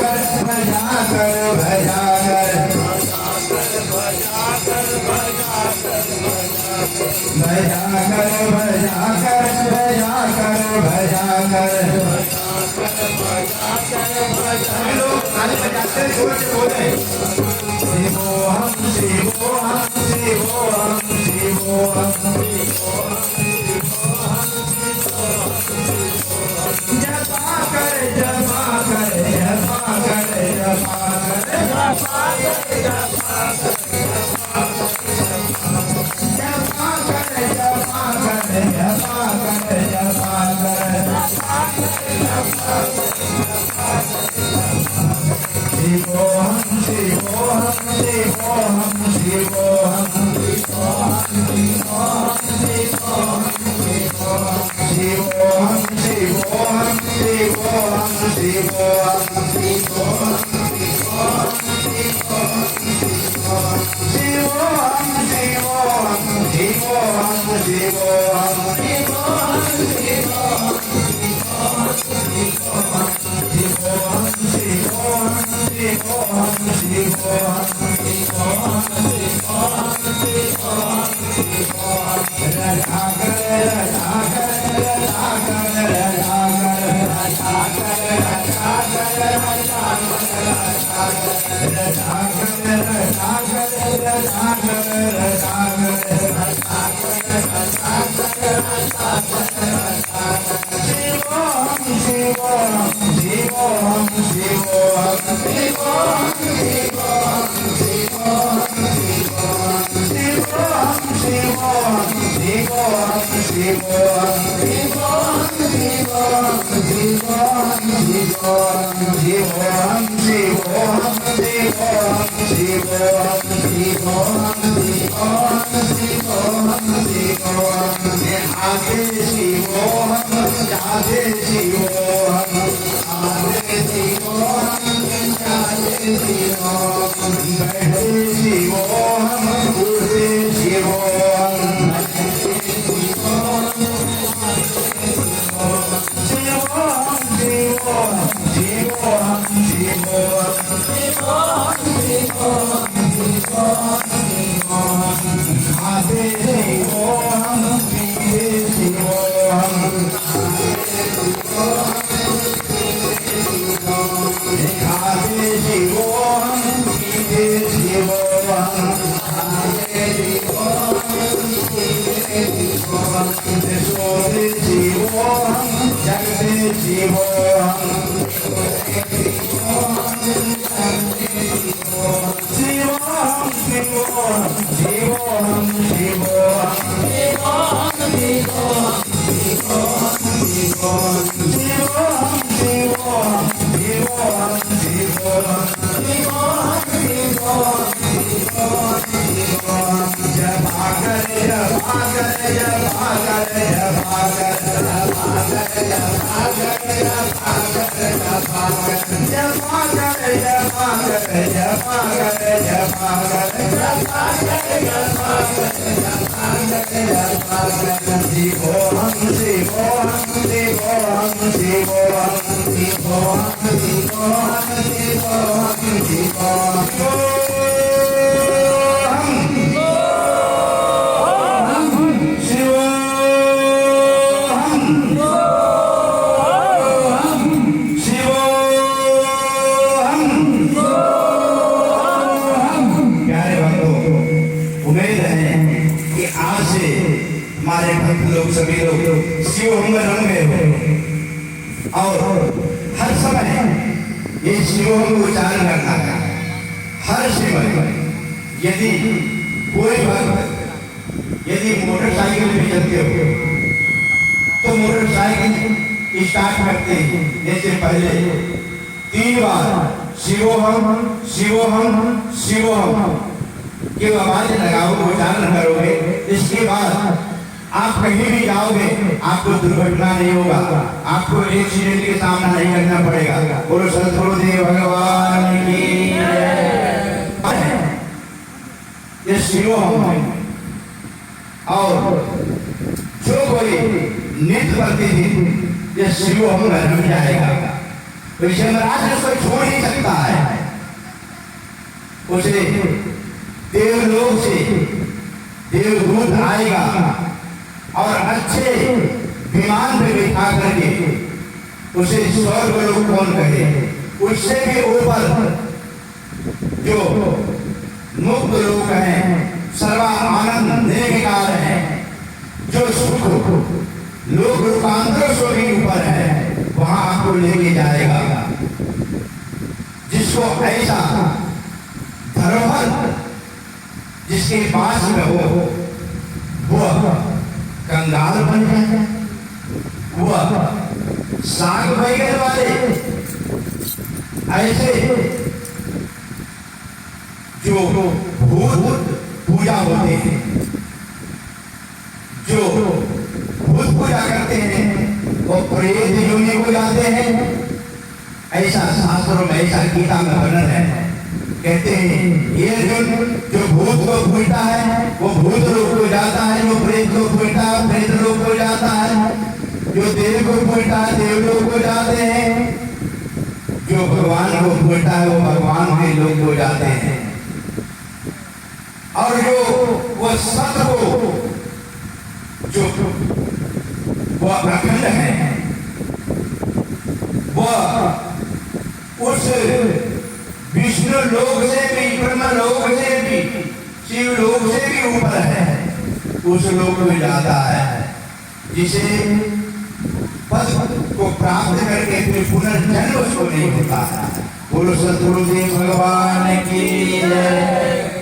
कर भजा कर भजा कर भजा कर लोग ताली बजाते जोर से बोले शिवोहम शिवोहम शिवोहम शिवोहम जपा कर जपा कर जपा कर जपा शिवोहम शिवोहम शिवोहम शिवोहम शिवोहम शिवोहम तो यमराज उसको छोड़ नहीं सकता है। उसे देवलोक से देवदूत आएगा और अच्छे विमान पे बिठा करके उसे स्वर्ग लोक कौन कहे, उससे भी ऊपर जो मुक्त लोक है, सर्वा आनंद निर्विकार है, जो सुख लोक लोकांतर से भी ऊपर है, वहां आपको लेके जाएगा। जिसको ऐसा धरोहर जिसके पास में हो वह कंगाल बन जाए, वह साग बैगन वाले ऐसे जो भूत पूजा होते हैं, जो भूत पूजा करते हैं वो प्रेत योनि को जाते हैं। ऐसा शास्त्रों में, ऐसा गीता में वर्णन है। कहते हैं ये जो भूत को पूजता है वो भूत लोक को जाता है, जो प्रेत को पूजता है प्रेत लोक को जाता है, जो देव को पूजता है देव लोक को जाते हैं, जो भगवान को पूजता है वो भगवान के लोक को जाते हैं। और जो वो सत्य को जो वह अखंड है, वह उस विष्णु लोक से भी, ब्रह्म लोक से भी, शिव लोक से भी ऊपर है, उस लोक में जाता है, जिसे पद को प्राप्त करके फिर पुनर्जन्म उसको नहीं होता है। बोलो सतगुरुदेव भगवान की जय।